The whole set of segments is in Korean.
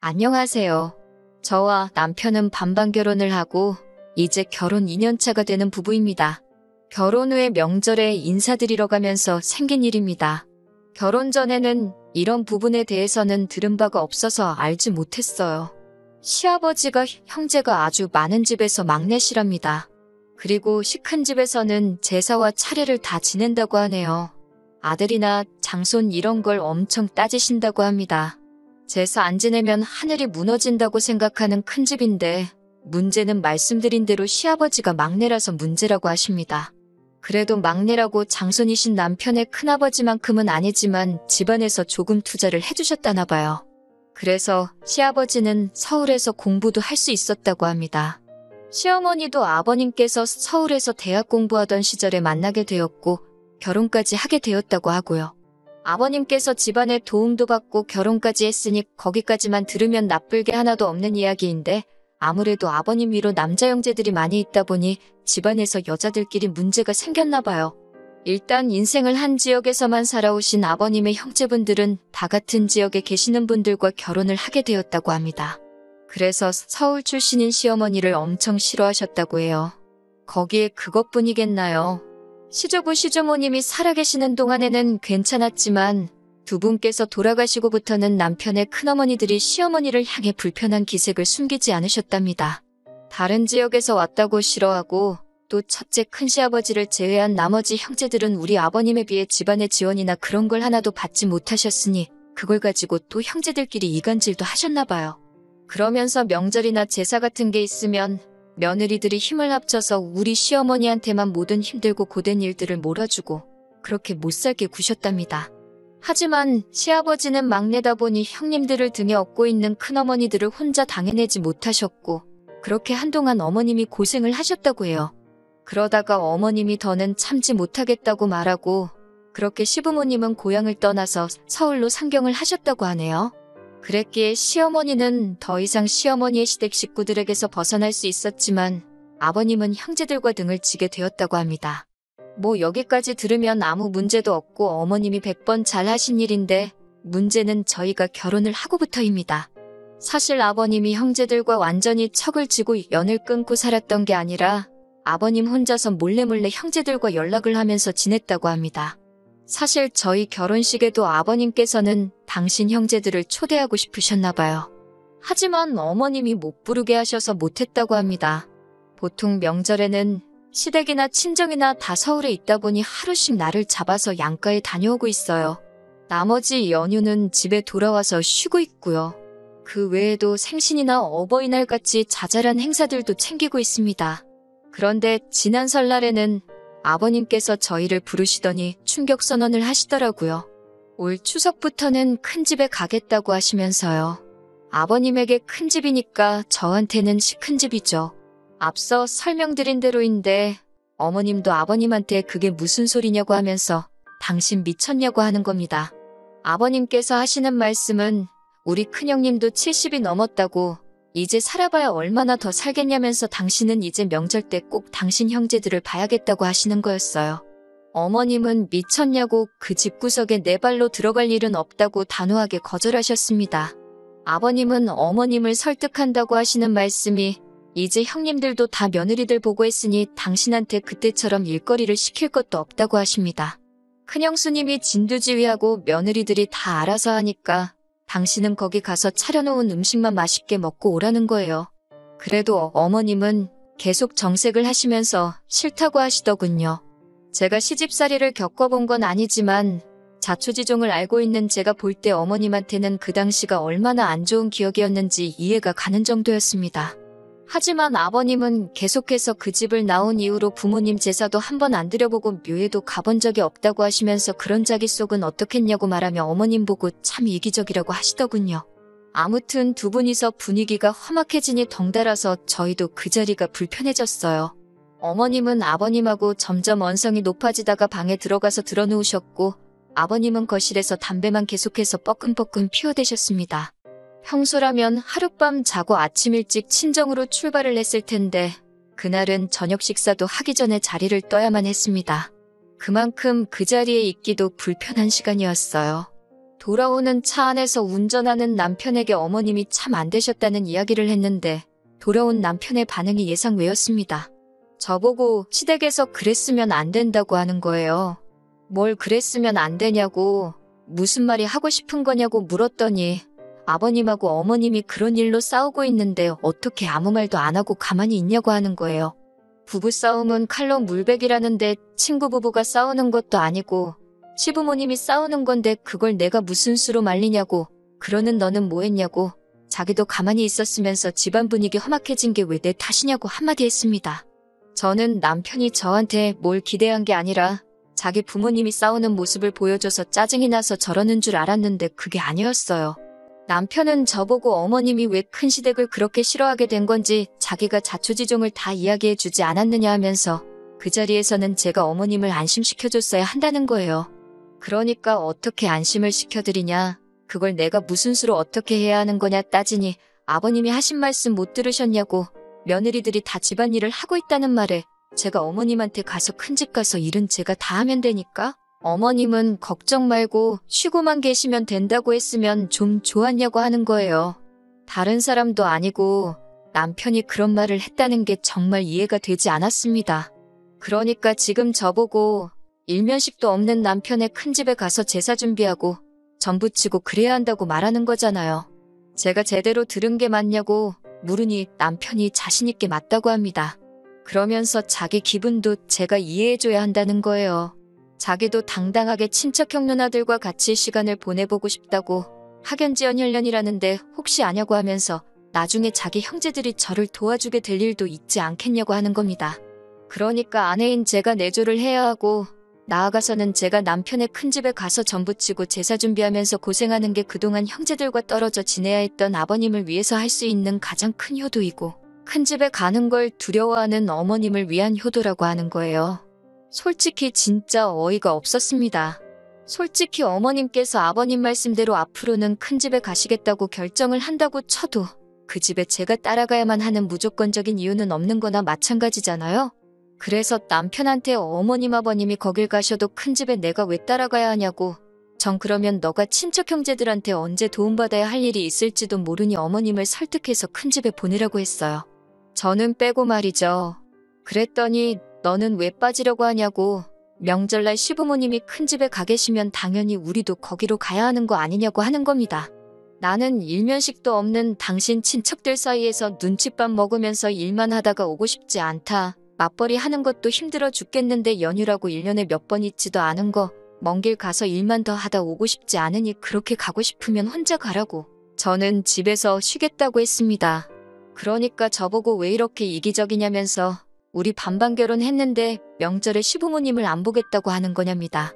안녕하세요. 저와 남편은 반반 결혼을 하고 이제 결혼 2년차가 되는 부부입니다. 결혼 후에 명절에 인사드리러 가면서 생긴 일입니다. 결혼 전에는 이런 부분에 대해서는 들은 바가 없어서 알지 못했어요. 시아버지가 형제가 아주 많은 집에서 막내시랍니다. 그리고 시 큰 집에서는 제사와 차례를 다 지낸다고 하네요. 아들이나 장손 이런 걸 엄청 따지신다고 합니다. 제사 안 지내면 하늘이 무너진다고 생각하는 큰 집인데 문제는 말씀드린 대로 시아버지가 막내라서 문제라고 하십니다. 그래도 막내라고 장손이신 남편의 큰아버지만큼은 아니지만 집안에서 조금 투자를 해주셨다나 봐요. 그래서 시아버지는 서울에서 공부도 할 수 있었다고 합니다. 시어머니도 아버님께서 서울에서 대학 공부하던 시절에 만나게 되었고 결혼까지 하게 되었다고 하고요. 아버님께서 집안에 도움도 받고 결혼까지 했으니 거기까지만 들으면 나쁠 게 하나도 없는 이야기인데 아무래도 아버님 위로 남자 형제들이 많이 있다 보니 집안에서 여자들끼리 문제가 생겼나 봐요. 일단 인생을 한 지역에서만 살아오신 아버님의 형제분들은 다 같은 지역에 계시는 분들과 결혼을 하게 되었다고 합니다. 그래서 서울 출신인 시어머니를 엄청 싫어하셨다고 해요. 거기에 그것뿐이겠나요? 시조부 시조모님이 살아계시는 동안에는 괜찮았지만 두 분께서 돌아가시고부터는 남편의 큰어머니들이 시어머니를 향해 불편한 기색을 숨기지 않으셨답니다. 다른 지역에서 왔다고 싫어하고 또 첫째 큰시아버지를 제외한 나머지 형제들은 우리 아버님에 비해 집안의 지원이나 그런 걸 하나도 받지 못하셨으니 그걸 가지고 또 형제들끼리 이간질도 하셨나 봐요. 그러면서 명절이나 제사 같은 게 있으면 며느리들이 힘을 합쳐서 우리 시어머니한테만 모든 힘들고 고된 일들을 몰아주고 그렇게 못살게 구셨답니다. 하지만 시아버지는 막내다 보니 형님들을 등에 업고 있는 큰어머니들을 혼자 당해내지 못하셨고 그렇게 한동안 어머님이 고생을 하셨다고 해요. 그러다가 어머님이 더는 참지 못하겠다고 말하고 그렇게 시부모님은 고향을 떠나서 서울로 상경을 하셨다고 하네요. 그랬기에 시어머니는 더 이상 시어머니의 시댁 식구들에게서 벗어날 수 있었지만 아버님은 형제들과 등을 지게 되었다고 합니다. 뭐 여기까지 들으면 아무 문제도 없고 어머님이 100번 잘하신 일인데 문제는 저희가 결혼을 하고부터입니다. 사실 아버님이 형제들과 완전히 척을 지고 연을 끊고 살았던 게 아니라 아버님 혼자서 몰래몰래 형제들과 연락을 하면서 지냈다고 합니다. 사실 저희 결혼식에도 아버님께서는 당신 형제들을 초대하고 싶으셨나 봐요. 하지만 어머님이 못 부르게 하셔서 못했다고 합니다. 보통 명절에는 시댁이나 친정이나 다 서울에 있다 보니 하루씩 날을 잡아서 양가에 다녀오고 있어요. 나머지 연휴는 집에 돌아와서 쉬고 있고요. 그 외에도 생신이나 어버이날 같이 자잘한 행사들도 챙기고 있습니다. 그런데 지난 설날에는 아버님께서 저희를 부르시더니 충격 선언을 하시더라고요. 올 추석부터는 큰 집에 가겠다고 하시면서요. 아버님에게 큰 집이니까 저한테는 큰 집이죠. 앞서 설명드린 대로인데 어머님도 아버님한테 그게 무슨 소리냐고 하면서 당신 미쳤냐고 하는 겁니다. 아버님께서 하시는 말씀은 우리 큰형님도 70이 넘었다고 이제 살아봐야 얼마나 더 살겠냐면서 당신은 이제 명절 때 꼭 당신 형제들을 봐야겠다고 하시는 거였어요. 어머님은 미쳤냐고 그 집구석에 내 발로 들어갈 일은 없다고 단호하게 거절하셨습니다. 아버님은 어머님을 설득한다고 하시는 말씀이 이제 형님들도 다 며느리들 보고 했으니 당신한테 그때처럼 일거리를 시킬 것도 없다고 하십니다. 큰형수님이 진두지휘하고 며느리들이 다 알아서 하니까 당신은 거기 가서 차려놓은 음식만 맛있게 먹고 오라는 거예요. 그래도 어머님은 계속 정색을 하시면서 싫다고 하시더군요. 제가 시집살이를 겪어본 건 아니지만 자초지종을 알고 있는 제가 볼 때 어머님한테는 그 당시가 얼마나 안 좋은 기억이었는지 이해가 가는 정도였습니다. 하지만 아버님은 계속해서 그 집을 나온 이후로 부모님 제사도 한 번 안 드려보고 묘에도 가본 적이 없다고 하시면서 그런 자기 속은 어떻겠냐고 말하며 어머님 보고 참 이기적이라고 하시더군요. 아무튼 두 분이서 분위기가 험악해지니 덩달아서 저희도 그 자리가 불편해졌어요. 어머님은 아버님하고 점점 언성이 높아지다가 방에 들어가서 드러누우셨고 아버님은 거실에서 담배만 계속해서 뻐끔뻐끔 피워대셨습니다. 평소라면 하룻밤 자고 아침 일찍 친정으로 출발을 했을 텐데 그날은 저녁 식사도 하기 전에 자리를 떠야만 했습니다. 그만큼 그 자리에 있기도 불편한 시간이었어요. 돌아오는 차 안에서 운전하는 남편에게 어머님이 참 안 되셨다는 이야기를 했는데 돌아온 남편의 반응이 예상 외였습니다. 저보고 시댁에서 그랬으면 안 된다고 하는 거예요. 뭘 그랬으면 안 되냐고, 무슨 말이 하고 싶은 거냐고 물었더니 아버님하고 어머님이 그런 일로 싸우고 있는데 어떻게 아무 말도 안 하고 가만히 있냐고 하는 거예요. 부부싸움은 칼로 물베기라는데 친구 부부가 싸우는 것도 아니고 시부모님이 싸우는 건데 그걸 내가 무슨 수로 말리냐고, 그러는 너는 뭐 했냐고, 자기도 가만히 있었으면서 집안 분위기 험악해진 게 왜 내 탓이냐고 한마디 했습니다. 저는 남편이 저한테 뭘 기대한 게 아니라 자기 부모님이 싸우는 모습을 보여줘서 짜증이 나서 저러는 줄 알았는데 그게 아니었어요. 남편은 저보고 어머님이 왜 큰 시댁을 그렇게 싫어하게 된 건지 자기가 자초지종을 다 이야기해 주지 않았느냐 하면서 그 자리에서는 제가 어머님을 안심시켜줬어야 한다는 거예요. 그러니까 어떻게 안심을 시켜드리냐, 그걸 내가 무슨 수로 어떻게 해야 하는 거냐 따지니 아버님이 하신 말씀 못 들으셨냐고, 며느리들이 다 집안일을 하고 있다는 말에 제가 어머님한테 가서 큰집 가서 일은 제가 다 하면 되니까 어머님은 걱정 말고 쉬고만 계시면 된다고 했으면 좀 좋았냐고 하는 거예요. 다른 사람도 아니고 남편이 그런 말을 했다는 게 정말 이해가 되지 않았습니다. 그러니까 지금 저보고 일면식도 없는 남편의 큰집에 가서 제사 준비하고 전부 치고 그래야 한다고 말하는 거잖아요. 제가 제대로 들은 게 맞냐고 물으니 남편이 자신있게 맞다고 합니다. 그러면서 자기 기분도 제가 이해해줘야 한다는 거예요. 자기도 당당하게 친척형 누나들과 같이 시간을 보내보고 싶다고, 학연지연 혈연이라는데 혹시 아냐고 하면서 나중에 자기 형제들이 저를 도와주게 될 일도 있지 않겠냐고 하는 겁니다. 그러니까 아내인 제가 내조를 해야 하고, 나아가서는 제가 남편의 큰집에 가서 전부치고 제사 준비하면서 고생하는 게 그동안 형제들과 떨어져 지내야 했던 아버님을 위해서 할 수 있는 가장 큰 효도이고, 큰집에 가는 걸 두려워하는 어머님을 위한 효도라고 하는 거예요. 솔직히 진짜 어이가 없었습니다. 솔직히 어머님께서 아버님 말씀대로 앞으로는 큰집에 가시겠다고 결정을 한다고 쳐도 그 집에 제가 따라가야만 하는 무조건적인 이유는 없는 거나 마찬가지잖아요. 그래서 남편한테 어머님 아버님이 거길 가셔도 큰집에 내가 왜 따라가야 하냐고, 전 그러면 너가 친척 형제들한테 언제 도움받아야 할 일이 있을지도 모르니 어머님을 설득해서 큰집에 보내라고 했어요. 저는 빼고 말이죠. 그랬더니 너는 왜 빠지려고 하냐고, 명절날 시부모님이 큰집에 가 계시면 당연히 우리도 거기로 가야 하는 거 아니냐고 하는 겁니다. 나는 일면식도 없는 당신 친척들 사이에서 눈칫밥 먹으면서 일만 하다가 오고 싶지 않다. 맞벌이 하는 것도 힘들어 죽겠는데 연휴라고 1년에 몇 번 있지도 않은 거, 먼 길 가서 일만 더 하다 오고 싶지 않으니 그렇게 가고 싶으면 혼자 가라고. 저는 집에서 쉬겠다고 했습니다. 그러니까 저보고 왜 이렇게 이기적이냐면서 우리 반반 결혼했는데 명절에 시부모님을 안 보겠다고 하는 거냐입니다.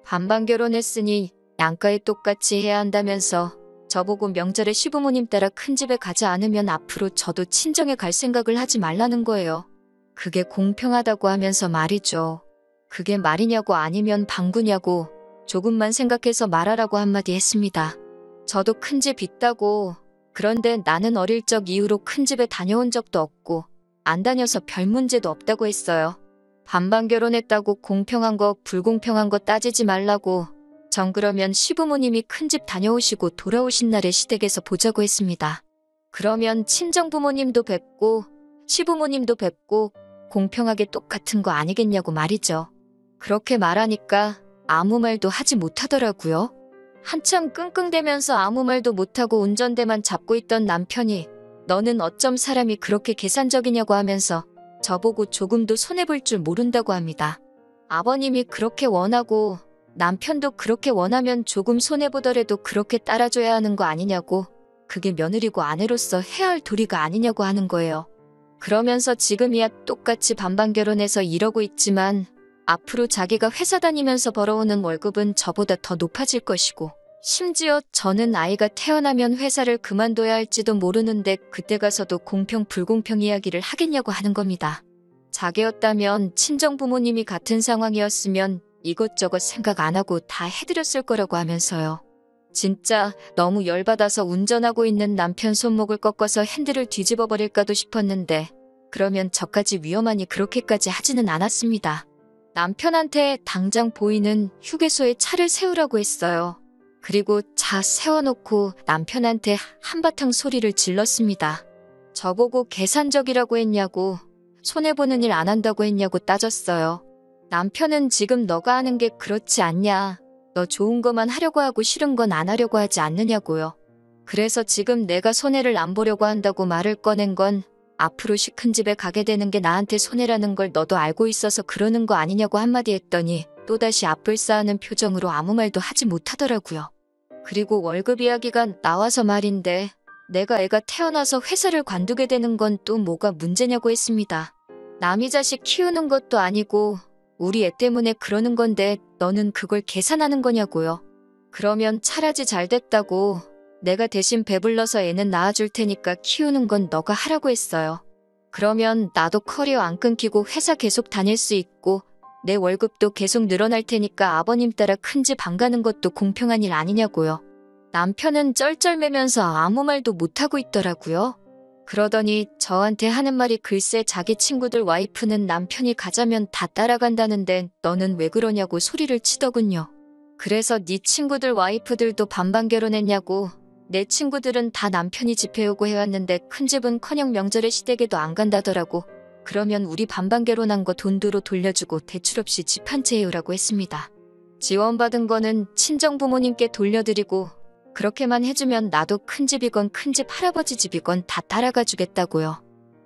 반반 결혼했으니 양가에 똑같이 해야 한다면서 저보고 명절에 시부모님 따라 큰집에 가지 않으면 앞으로 저도 친정에 갈 생각을 하지 말라는 거예요. 그게 공평하다고 하면서 말이죠. 그게 말이냐고 아니면 방구냐고 조금만 생각해서 말하라고 한마디 했습니다. 저도 큰집 있다고, 그런데 나는 어릴 적 이후로 큰집에 다녀온 적도 없고 안 다녀서 별 문제도 없다고 했어요. 반반 결혼했다고 공평한 거 불공평한 거 따지지 말라고, 전 그러면 시부모님이 큰집 다녀오시고 돌아오신 날에 시댁에서 보자고 했습니다. 그러면 친정부모님도 뵙고 시부모님도 뵙고 공평하게 똑같은 거 아니겠냐고 말이죠. 그렇게 말하니까 아무 말도 하지 못하더라고요. 한참 끙끙대면서 아무 말도 못하고 운전대만 잡고 있던 남편이 너는 어쩜 사람이 그렇게 계산적이냐고 하면서 저보고 조금도 손해볼 줄 모른다고 합니다. 아버님이 그렇게 원하고 남편도 그렇게 원하면 조금 손해보더라도 그렇게 따라줘야 하는 거 아니냐고, 그게 며느리고 아내로서 해야 할 도리가 아니냐고 하는 거예요. 그러면서 지금이야 똑같이 반반 결혼해서 이러고 있지만 앞으로 자기가 회사 다니면서 벌어오는 월급은 저보다 더 높아질 것이고, 심지어 저는 아이가 태어나면 회사를 그만둬야 할지도 모르는데 그때 가서도 공평 불공평 이야기를 하겠냐고 하는 겁니다. 자기였다면 친정부모님이 같은 상황이었으면 이것저것 생각 안 하고 다 해드렸을 거라고 하면서요. 진짜 너무 열받아서 운전하고 있는 남편 손목을 꺾어서 핸들을 뒤집어 버릴까도 싶었는데 그러면 저까지 위험하니 그렇게까지 하지는 않았습니다. 남편한테 당장 보이는 휴게소에 차를 세우라고 했어요. 그리고 차 세워놓고 남편한테 한바탕 소리를 질렀습니다. 저보고 계산적이라고 했냐고, 손해보는 일 안 한다고 했냐고 따졌어요. 남편은 지금 너가 하는 게 그렇지 않냐. 너 좋은 거만 하려고 하고 싫은 건 안 하려고 하지 않느냐고요. 그래서 지금 내가 손해를 안 보려고 한다고 말을 꺼낸 건 앞으로 시큰 집에 가게 되는 게 나한테 손해라는 걸 너도 알고 있어서 그러는 거 아니냐고 한마디 했더니 또다시 앞을 쌓는 표정으로 아무 말도 하지 못하더라고요. 그리고 월급 이야기가 나와서 말인데 내가 애가 태어나서 회사를 관두게 되는 건 또 뭐가 문제냐고 했습니다. 남이 자식 키우는 것도 아니고 우리 애 때문에 그러는 건데 너는 그걸 계산하는 거냐고요. 그러면 차라리 잘 됐다고 내가 대신 배불러서 애는 낳아줄 테니까 키우는 건 너가 하라고 했어요. 그러면 나도 커리어 안 끊기고 회사 계속 다닐 수 있고 내 월급도 계속 늘어날 테니까 아버님 따라 큰 집 안 가는 것도 공평한 일 아니냐고요. 남편은 쩔쩔매면서 아무 말도 못하고 있더라고요. 그러더니 저한테 하는 말이 글쎄 자기 친구들 와이프는 남편이 가자면 다 따라간다는데 너는 왜 그러냐고 소리를 치더군요. 그래서 네 친구들 와이프들도 반반 결혼했냐고. 내 친구들은 다 남편이 집 해오고 해왔는데 큰 집은커녕 명절에 시댁에도 안 간다더라고. 그러면 우리 반반 결혼한 거 돈도로 돌려주고 대출 없이 집 한 채 해오라고 했습니다. 지원받은 거는 친정부모님께 돌려드리고 그렇게만 해주면 나도 큰 집이건 큰 집 할아버지 집이건 다 따라가 주겠다고요.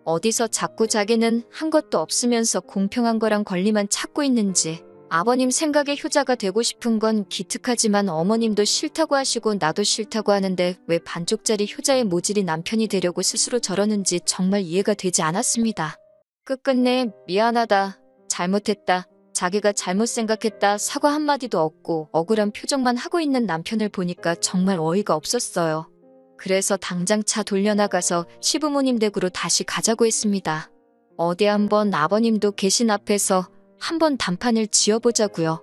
어디서 자꾸 자기는 한 것도 없으면서 공평한 거랑 권리만 찾고 있는지. 아버님 생각에 효자가 되고 싶은 건 기특하지만 어머님도 싫다고 하시고 나도 싫다고 하는데 왜 반쪽짜리 효자의 모질이 남편이 되려고 스스로 저러는지 정말 이해가 되지 않았습니다. 끝끝내 미안하다, 잘못했다, 자기가 잘못 생각했다 사과 한마디도 없고 억울한 표정만 하고 있는 남편을 보니까 정말 어이가 없었어요. 그래서 당장 차 돌려나가서 시부모님 댁으로 다시 가자고 했습니다. 어디 한번 아버님도 계신 앞에서 한번 단판을 지어보자고요.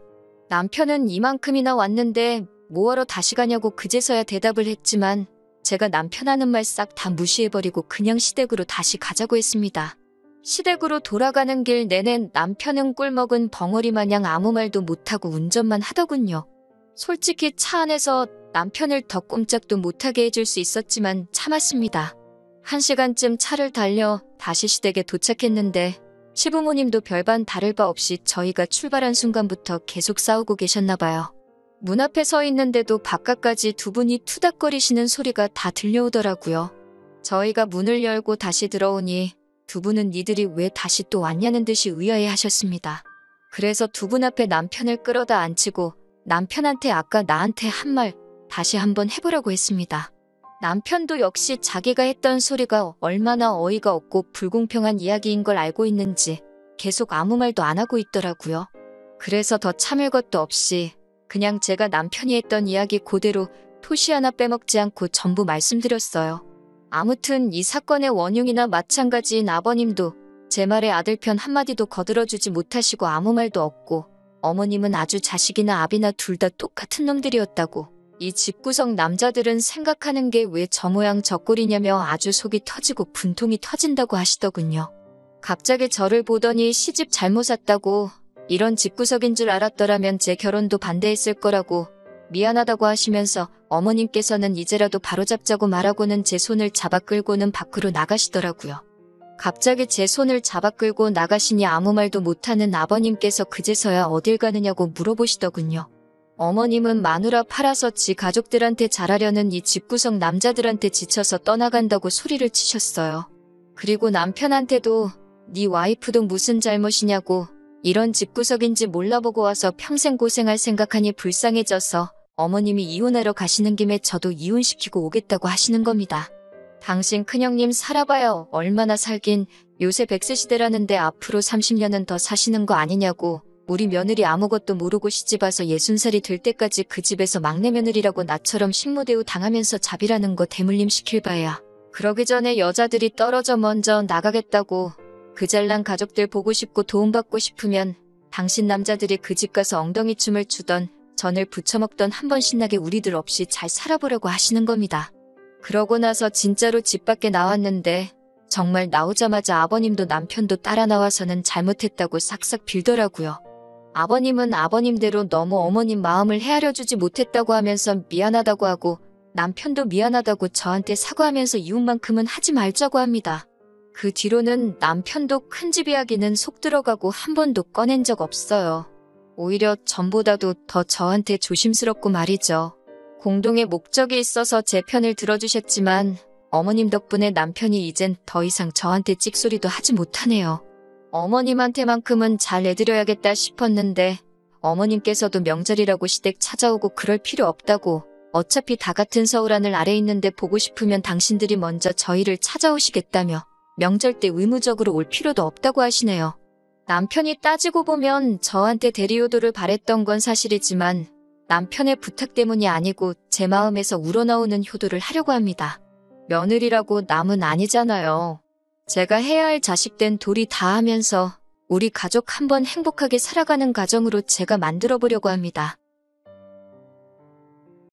남편은 이만큼이나 왔는데 뭐하러 다시 가냐고 그제서야 대답을 했지만 제가 남편 하는 말 싹 다 무시해버리고 그냥 시댁으로 다시 가자고 했습니다. 시댁으로 돌아가는 길 내내 남편은 꿀먹은 벙어리 마냥 아무 말도 못하고 운전만 하더군요. 솔직히 차 안에서 남편을 더 꼼짝도 못하게 해줄 수 있었지만 참았습니다. 1시간쯤 차를 달려 다시 시댁에 도착했는데 시부모님도 별반 다를 바 없이 저희가 출발한 순간부터 계속 싸우고 계셨나 봐요. 문 앞에 서 있는데도 바깥까지 두 분이 투닥거리시는 소리가 다 들려오더라고요. 저희가 문을 열고 다시 들어오니 두 분은 니들이 왜 다시 또 왔냐는 듯이 의아해 하셨습니다. 그래서 두 분 앞에 남편을 끌어다 앉히고 남편한테 아까 나한테 한 말 다시 한번 해보라고 했습니다. 남편도 역시 자기가 했던 소리가 얼마나 어이가 없고 불공평한 이야기인 걸 알고 있는지 계속 아무 말도 안 하고 있더라고요. 그래서 더 참을 것도 없이 그냥 제가 남편이 했던 이야기 그대로 토시 하나 빼먹지 않고 전부 말씀드렸어요. 아무튼 이 사건의 원흉이나 마찬가지인 아버님도 제 말에 아들 편 한마디도 거들어주지 못하시고 아무 말도 없고 어머님은 아주 자식이나 아비나 둘 다 똑같은 놈들이었다고 이 집구석 남자들은 생각하는 게 왜 저 모양 저 꼴이냐며 아주 속이 터지고 분통이 터진다고 하시더군요. 갑자기 저를 보더니 시집 잘못 왔다고 이런 집구석인 줄 알았더라면 제 결혼도 반대했을 거라고 미안하다고 하시면서 어머님께서는 이제라도 바로잡자고 말하고는 제 손을 잡아 끌고는 밖으로 나가시더라고요. 갑자기 제 손을 잡아 끌고 나가시니 아무 말도 못하는 아버님께서 그제서야 어딜 가느냐고 물어보시더군요. 어머님은 마누라 팔아서 지 가족들한테 잘하려는 이 집구석 남자들한테 지쳐서 떠나간다고 소리를 치셨어요. 그리고 남편한테도 네 와이프도 무슨 잘못이냐고 이런 집구석인지 몰라보고 와서 평생 고생할 생각하니 불쌍해져서 어머님이 이혼하러 가시는 김에 저도 이혼시키고 오겠다고 하시는 겁니다. 당신 큰형님 살아봐야 얼마나 살긴 요새 100세 시대라는데 앞으로 30년은 더 사시는 거 아니냐고 우리 며느리 아무것도 모르고 시집와서 60살이 될 때까지 그 집에서 막내 며느리라고 나처럼 식모대우 당하면서 자비라는 거 대물림 시킬 바야. 그러기 전에 여자들이 떨어져 먼저 나가겠다고 그 잘난 가족들 보고 싶고 도움받고 싶으면 당신 남자들이 그 집 가서 엉덩이 춤을 추던 전을 부쳐먹던 한번 신나게 우리들 없이 잘 살아보려고 하시는 겁니다. 그러고 나서 진짜로 집 밖에 나왔는데 정말 나오자마자 아버님도 남편도 따라 나와서는 잘못했다고 싹싹 빌더라고요. 아버님은 아버님대로 너무 어머님 마음을 헤아려주지 못했다고 하면서 미안하다고 하고 남편도 미안하다고 저한테 사과하면서 이웃만큼은 하지 말자고 합니다. 그 뒤로는 남편도 큰 집 이야기는 속 들어가고 한 번도 꺼낸 적 없어요. 오히려 전보다도 더 저한테 조심스럽고 말이죠. 공동의 목적이 있어서 제 편을 들어주셨지만 어머님 덕분에 남편이 이젠 더 이상 저한테 찍소리도 하지 못하네요. 어머님한테만큼은 잘 내드려야겠다 싶었는데 어머님께서도 명절이라고 시댁 찾아오고 그럴 필요 없다고, 어차피 다 같은 서울 하늘 아래 있는데 보고 싶으면 당신들이 먼저 저희를 찾아오시겠다며 명절 때 의무적으로 올 필요도 없다고 하시네요. 남편이 따지고 보면 저한테 대리효도를 바랬던 건 사실이지만 남편의 부탁 때문이 아니고 제 마음에서 우러나오는 효도를 하려고 합니다. 며느리라고 남은 아니잖아요. 제가 해야 할 자식된 도리 다 하면서 우리 가족 한번 행복하게 살아가는 가정으로 제가 만들어 보려고 합니다.